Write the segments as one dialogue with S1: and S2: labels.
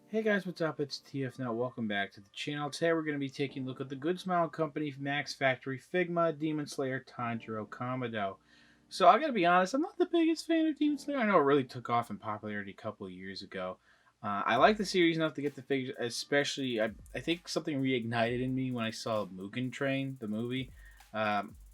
S1: Hey guys, what's up? It's TF now. Welcome back to the channel. Today we're going to be taking a look at the Good Smile Company Max Factory Figma Demon Slayer Tanjiro Kamado. So I gotta be honest, I'm not the biggest fan of Demon Slayer. I know it really took off in popularity a couple of years ago. I like the series enough to get the figures, especially I think something reignited in me when I saw Mugen Train, the movie,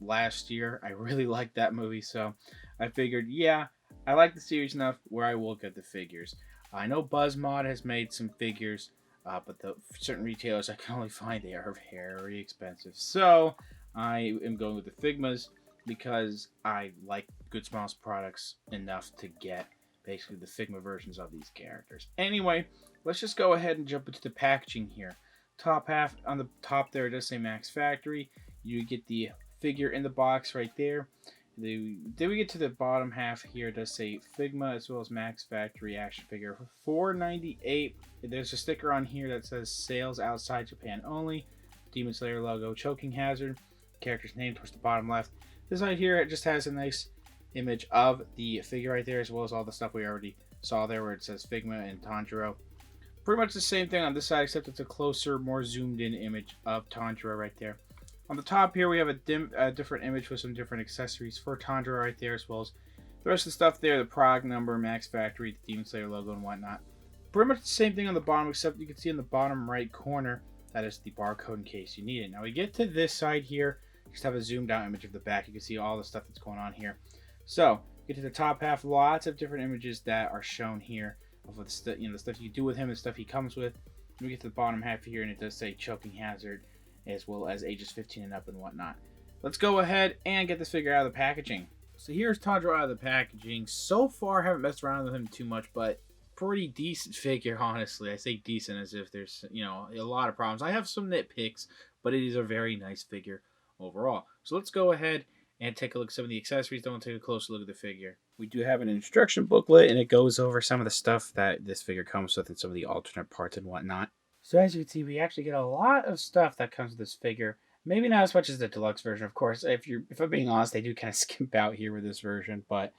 S1: last year. I really liked that movie, so I figured, yeah, I like the series enough where I will get the figures. I know BUZZmod has made some figures, but the certain retailers I can only find they are very expensive. So I am going with the Figmas because I like Good Smiles products enough to get basically the Figma versions of these characters. Anyway, let's just go ahead and jump into the packaging here. Top half on the top there, it does say Max Factory. You get the figure in the box right there. Then we get to the bottom half here. It does say Figma as well as Max Factory action figure for $4.98. There's a sticker on here that says sales outside Japan only. Demon Slayer logo, choking hazard, character's name towards the bottom left. This side here, it just has a nice image of the figure right there, as well as all the stuff we already saw there where it says Figma and Tanjiro. Pretty much the same thing on this side, except it's a closer, more zoomed in image of Tanjiro right there. On the top here, we have a different image with some different accessories for Tanjiro right there, as well as the rest of the stuff there, the prog number, Max Factory, the Demon Slayer logo, and whatnot. Pretty much the same thing on the bottom, except you can see in the bottom right corner, that is the barcode in case you need it. Now we get to this side here, just have a zoomed out image of the back. You can see all the stuff that's going on here. So, get to the top half, lots of different images that are shown here of what the stuff you do with him and stuff he comes with. We get to the bottom half here, and it does say choking hazard, as well as ages 15 and up and whatnot. Let's go ahead and get this figure out of the packaging. So here's Tanjiro out of the packaging. So far, haven't messed around with him too much, but pretty decent figure, honestly. I say decent as if there's, a lot of problems. I have some nitpicks, but it is a very nice figure overall. So let's go ahead and take a look at some of the accessories. Don't take a closer look at the figure. We do have an instruction booklet, and it goes over some of the stuff that this figure comes with and some of the alternate parts and whatnot. So as you can see, we actually get a lot of stuff that comes with this figure. Maybe not as much as the deluxe version, of course. If I'm being honest, they do kind of skimp out here with this version, but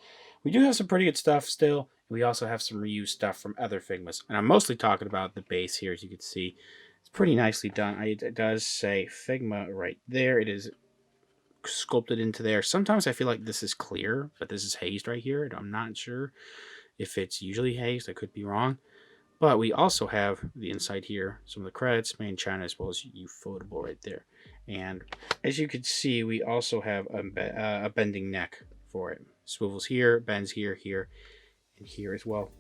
S1: we do have some pretty good stuff still. We also have some reused stuff from other Figmas, and I'm mostly talking about the base here. As you can see, it's pretty nicely done. It does say Figma right there. It is sculpted into there. Sometimes I feel like this is clear, but this is hazed right here. I'm not sure if it's usually hazed. I could be wrong. But we also have the inside here, some of the credits, Made in China, as well as Ufotable right there. And as you can see, we also have a bending neck for it. Swivels here, bends here, here, and here as well.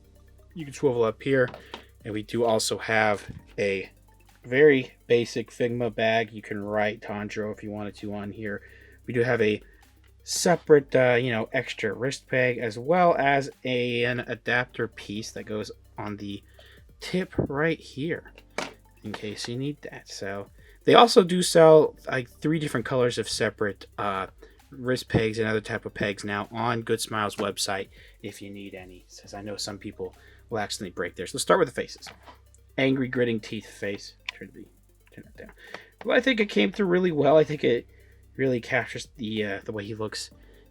S1: You can swivel up here. And we do also have a very basic Figma bag. You can write Tanjiro if you wanted to on here. We do have a separate, extra wrist peg, as well as an adapter piece that goes on the tip right here in case you need that. So they also do sell like 3 different colors of separate wrist pegs and other type of pegs now on Good Smiles website if you need any, since I know some people will accidentally break theirs. Let's start with the faces. Angry gritting teeth face. Turn it down. Well, I think it came through really well. I think it really captures the way he looks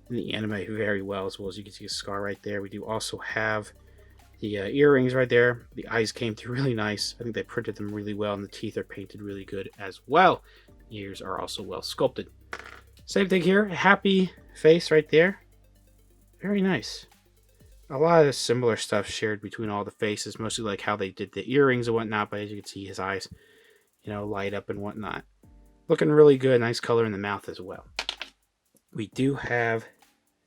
S1: in the anime very well, as well as you can see a scar right there. We do also have the earrings right there. The eyes came through really nice. I think they printed them really well, and the teeth are painted really good as well. Ears are also well sculpted. Same thing here. Happy face right there. Very nice. A lot of similar stuff shared between all the faces, mostly like how they did the earrings and whatnot, but as you can see, his eyes, light up and whatnot. Looking really good. Nice color in the mouth as well. We do have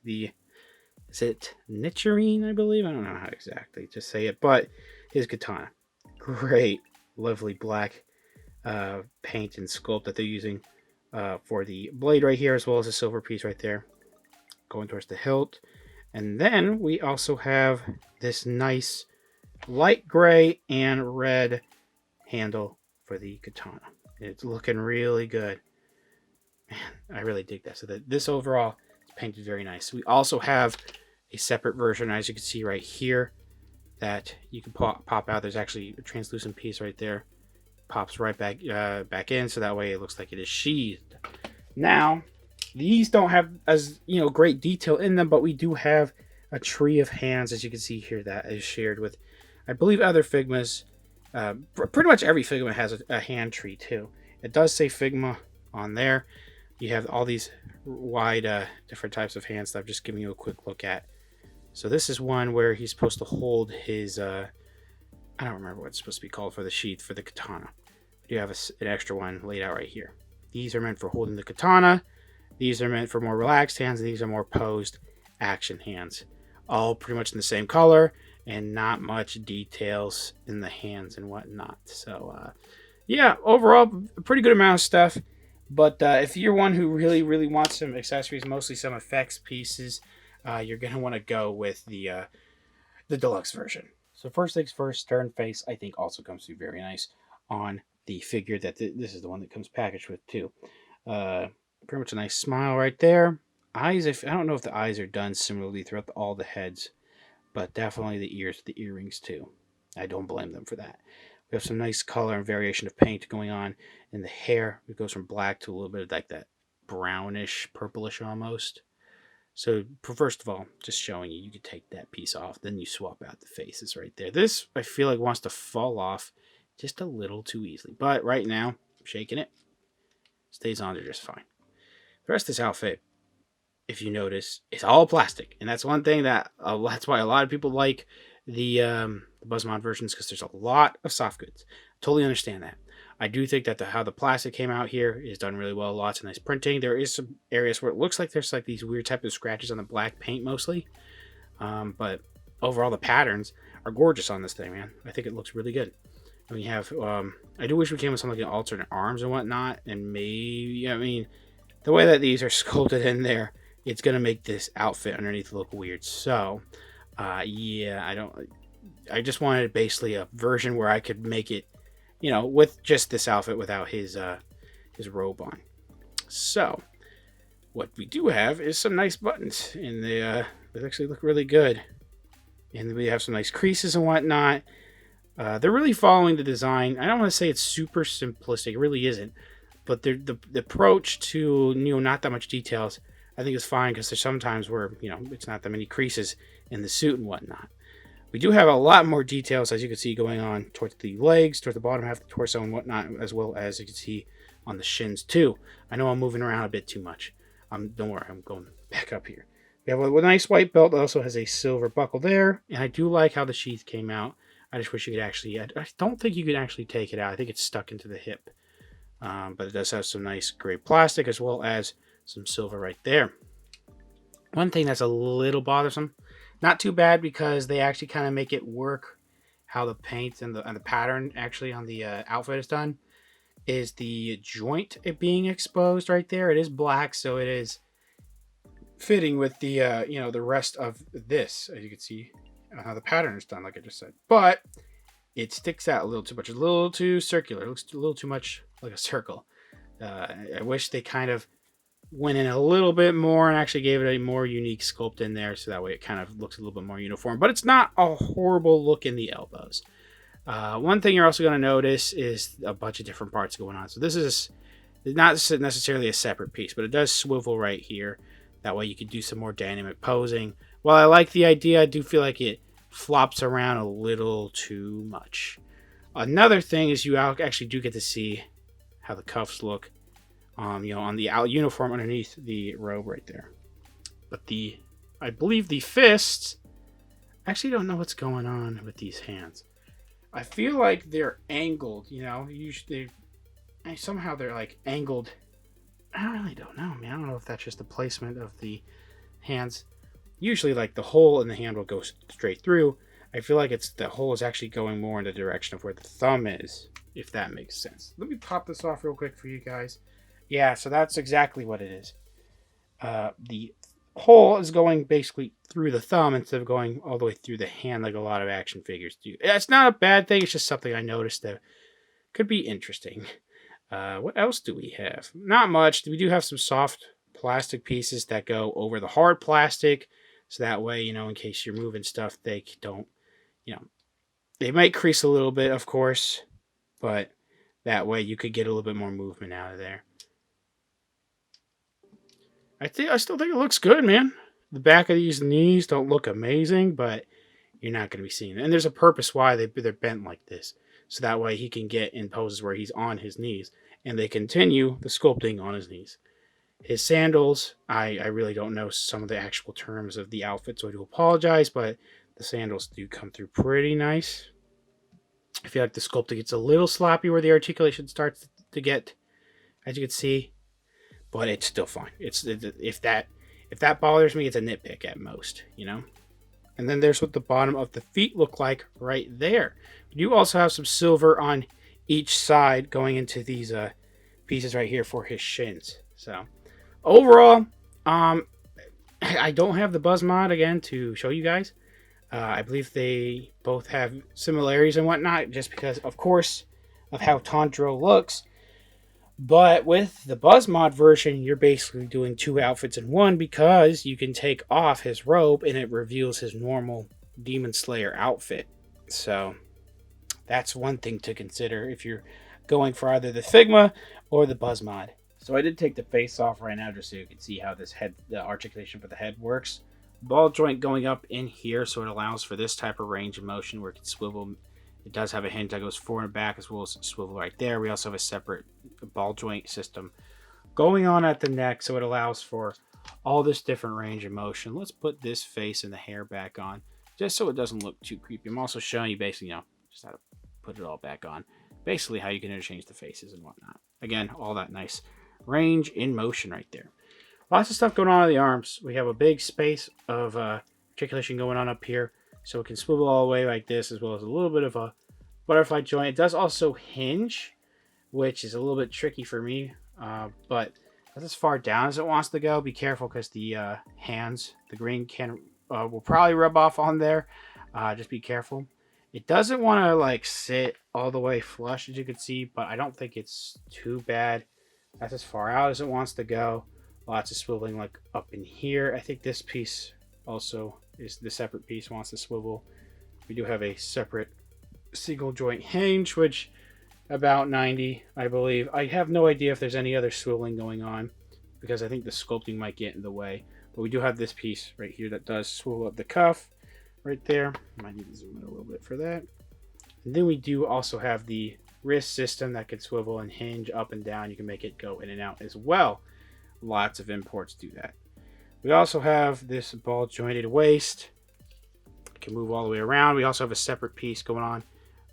S1: the... Is it Nichirin, I believe? I don't know how exactly to say it, but his katana. Great, lovely black paint and sculpt that they're using for the blade right here, as well as a silver piece right there going towards the hilt. And then we also have this nice light gray and red handle for the katana. It's looking really good. Man, I really dig that. So this overall is painted very nice. We also have a separate version, as you can see right here, that you can pop out. There's actually a translucent piece right there. Pops right back in, so that way it looks like it is sheathed. Now, these don't have as great detail in them, but we do have a tree of hands, as you can see here, that is shared with, I believe, other Figmas Pretty much every Figma has a hand tree too. It does say Figma on there. You have all these wide different types of hands that I've just given you a quick look at. So this is one where he's supposed to hold his, I don't remember what it's supposed to be called for the sheath for the katana. You have an extra one laid out right here. These are meant for holding the katana. These are meant for more relaxed hands. And these are more posed action hands. All pretty much in the same color and not much details in the hands and whatnot. So, yeah, overall, a pretty good amount of stuff. But if you're one who really, really wants some accessories, mostly some effects pieces, you're going to want to go with the deluxe version. So first things first, stern face, I think also comes through very nice on the figure that this is the one that comes packaged with too. Pretty much a nice smile right there. Eyes, I don't know if the eyes are done similarly throughout all the heads, but definitely the ears, the earrings too. I don't blame them for that. We have some nice color and variation of paint going on in the hair. It goes from black to a little bit of like that brownish, purplish almost. So first of all, just showing you, you can take that piece off, then you swap out the faces right there. This, I feel like, wants to fall off just a little too easily. But right now, I'm shaking it. Stays on there just fine. The rest of this outfit, if you notice, is all plastic. And that's one thing that's why a lot of people like the BUZZmod versions, because there's a lot of soft goods. Totally understand that. I do think that how the plastic came out here is done really well. Lots of nice printing. There is some areas where it looks like there's like these weird type of scratches on the black paint mostly. But overall, the patterns are gorgeous on this thing, man. I think it looks really good. And we have, I do wish we came with some like alternate arms and whatnot. And maybe, I mean, the way that these are sculpted in there, it's going to make this outfit underneath look weird. So, yeah, I just wanted basically a version where I could make it, you know, with just this outfit without his robe on. So, what we do have is some nice buttons, and they actually look really good. And we have some nice creases and whatnot. They're really following the design. I don't want to say it's super simplistic. It really isn't. But the approach to, you know, not that much details, I think is fine, because there's sometimes where, you know, it's not that many creases in the suit and whatnot. We do have a lot more details, as you can see, going on towards the legs, towards the bottom half of the torso and whatnot, as well as you can see on the shins too. I know I'm moving around a bit too much. Don't worry, I'm going back up here. We have a nice white belt that also has a silver buckle there, and I do like how the sheath came out. I just wish you could actually, I don't think you could actually take it out. I think it's stuck into the hip. But it does have some nice gray plastic as well as some silver right there. One thing that's a little bothersome, not too bad, because they actually kind of make it work how the paint and the pattern actually on the outfit is done, is the joint being exposed right there. It is black, so it is fitting with the you know, the rest of this, as you can see how the pattern is done, like I just said. But it sticks out a little too much. It's a little too circular. It looks a little too much like a circle. I wish they kind of went in a little bit more and actually gave it a more unique sculpt in there, so that way it kind of looks a little bit more uniform. But it's not a horrible look in the elbows. One thing you're also going to notice is a bunch of different parts going on. So this is not necessarily a separate piece, but it does swivel right here. That way you can do some more dynamic posing. While I like the idea, I do feel like it flops around a little too much. Another thing is you actually do get to see how the cuffs look, you know, on the uniform underneath the robe right there. But I believe the fists, I actually don't know what's going on with these hands. I feel like they're angled, you know, usually somehow they're like angled. I really don't know, man. I don't know if that's just the placement of the hands. Usually, like, the hole in the hand will go straight through. I feel like the hole is actually going more in the direction of where the thumb is, if that makes sense. Let me pop this off real quick for you guys. Yeah, so that's exactly what it is. The hole is going basically through the thumb instead of going all the way through the hand like a lot of action figures do. It's not a bad thing. It's just something I noticed that could be interesting. What else do we have? Not much. We do have some soft plastic pieces that go over the hard plastic. So that way, you know, in case you're moving stuff, they don't, you know, they might crease a little bit, of course, but that way you could get a little bit more movement out of there. I still think it looks good, man. The back of these knees don't look amazing, but you're not going to be seeing it. And there's a purpose why they're bent like this. so that way he can get in poses where he's on his knees, and they continue the sculpting on his knees. His sandals, I really don't know some of the actual terms of the outfit, so I do apologize, but the sandals do come through pretty nice. I feel like the sculpting gets a little sloppy where the articulation starts to get, as you can see, but it's still fine. If that bothers me, it's a nitpick at most, you know. And then there's what the bottom of the feet look like right there. You also have some silver on each side going into these pieces right here for his shins. So overall, I don't have the BUZZmod again to show you guys. I believe they both have similarities and whatnot, just because, of course, of how Tanjiro looks. But with the BUZZmod version, you're basically doing 2 outfits in one, because you can take off his robe and it reveals his normal Demon Slayer outfit. So that's one thing to consider if you're going for either the Figma or the BUZZmod. So I did take the face off right now just so you can see how this head, the articulation for the head works. Ball joint going up in here, so it allows for this type of range of motion where it can swivel. It does have a hinge that goes forward and back, as well as swivel right there. We also have a separate ball joint system going on at the neck, so it allows for all this different range of motion. Let's put this face and the hair back on, just so it doesn't look too creepy. I'm also showing you basically, just how to put it all back on. Basically how you can interchange the faces and whatnot. Again, all that nice range in motion right there. Lots of stuff going on the arms. We have a big space of articulation going on up here, so it can swivel all the way like this, as well as a little bit of a butterfly joint. It does also hinge, which is a little bit tricky for me, but that's as far down as it wants to go. Be careful, because the hands, the green will probably rub off on there. Just be careful. It doesn't want to like sit all the way flush, as you can see, but I don't think it's too bad. That's as far out as it wants to go. Lots of swiveling like up in here. I think this piece also is the separate piece wants to swivel. We do have a separate single joint hinge, which about 90, I believe. I have no idea if there's any other swiveling going on, because I think the sculpting might get in the way. But we do have this piece right here that does swivel up the cuff right there. I might need to zoom in a little bit for that. And then we do also have the wrist system that can swivel and hinge up and down. You can make it go in and out as well. Lots of imports do that. We also have this ball jointed waist. It can move all the way around. We also have a separate piece going on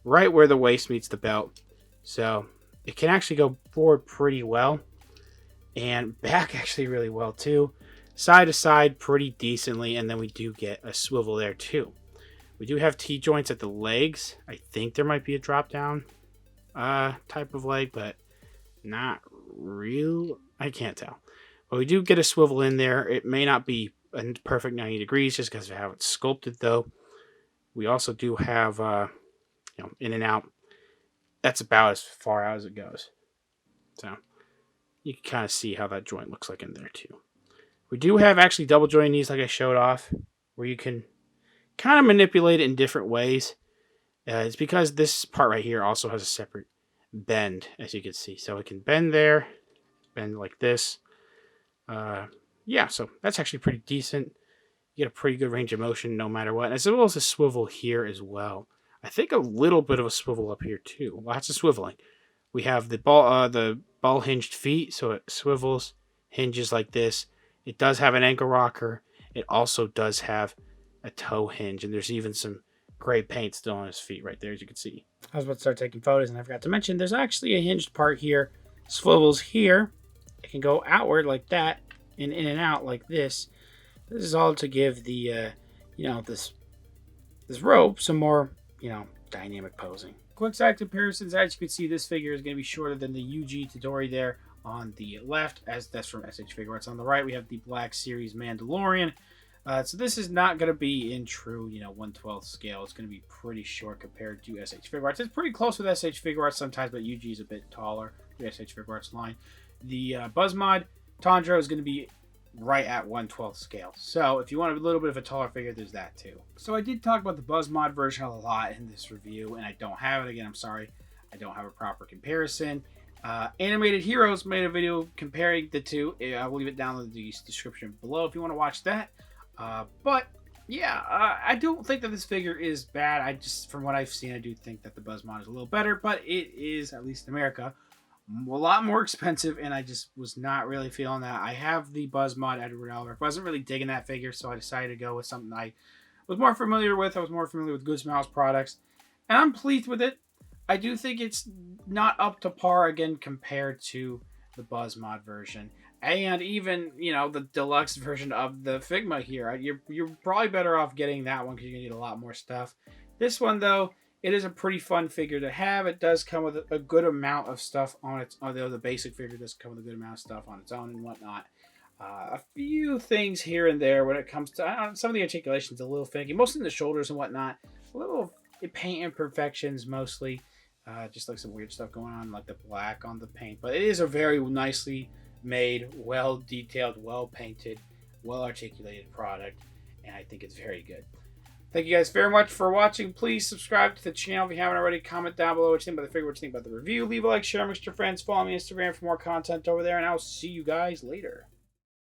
S1: right where the waist meets the belt. So it can actually go forward pretty well, and back actually really well too. Side to side pretty decently, and then we do get a swivel there too. We do have T-joints at the legs. I think there might be a drop down type of leg, but not real. I can't tell. But we do get a swivel in there. It may not be a perfect 90 degrees just because of how it's sculpted, though. We also do have, in and out. That's about as far out as it goes. So you can kind of see how that joint looks like in there, too. We do have actually double jointed knees, like I showed off, where you can kind of manipulate it in different ways. It's because this part right here also has a separate bend, as you can see. So it can bend there, bend like this. Yeah, so that's actually pretty decent. You get a pretty good range of motion no matter what, as well as a swivel here as well. I think a little bit of a swivel up here too. Lots of swiveling. We have the ball hinged feet, so it swivels, hinges like this. It does have an ankle rocker. It also does have a toe hinge, and there's even some gray paint still on his feet right there, as you can see. I was about to start taking photos, and I forgot to mention there's actually a hinged part here. Swivels here. It can go outward like that and in and out like this. This is all to give the, this rope some more, dynamic posing. Quick side comparisons. As you can see, this figure is going to be shorter than the Yuji Todori there on the left, as that's from SH Figure Arts. On the right, we have the Black Series Mandalorian. So this is not going to be in true, 1/12 scale. It's going to be pretty short compared to SH Figure Arts. It's pretty close with SH Figure Arts sometimes, but Yuji is a bit taller, the SH Figure Arts line. The BUZZmod Tanjiro is going to be right at 1/12 scale. So if you want a little bit of a taller figure, there's that too. So I did talk about the BUZZmod version a lot in this review, and I don't have it. Again, I'm sorry. I don't have a proper comparison. Animated Heroes made a video comparing the two. I will leave it down in the description below if you want to watch that. But Yeah, I don't think that this figure is bad. I just, from what I've seen, I do think that the BUZZmod is a little better, but it is, at least in America, a lot more expensive, and I just was not really feeling that. I have the BUZZmod Edward Elric. Wasn't really digging that figure, so I decided to go with something I was more familiar with. I was more familiar with GoodSmile's products, and I'm pleased with it. I do think it's not up to par again compared to the BUZZmod version, and even the deluxe version of the Figma here. You're probably better off getting that one because you need a lot more stuff. This one though, it is a pretty fun figure to have. It does come with a good amount of stuff on its. Although the basic figure does come with a good amount of stuff on its own and whatnot. A few things here and there when it comes to some of the articulations a little finicky, mostly in the shoulders and whatnot. A little paint imperfections mostly, just like some weird stuff going on, like the black on the paint. But it is a very nicely made, well detailed, well painted, well articulated product, and I think it's very good. Thank you guys very much for watching. Please subscribe to the channel if you haven't already. Comment down below what you think about the figure, what you think about the review. Leave a like, share with your friends. Follow me on Instagram for more content over there, and I'll see you guys later.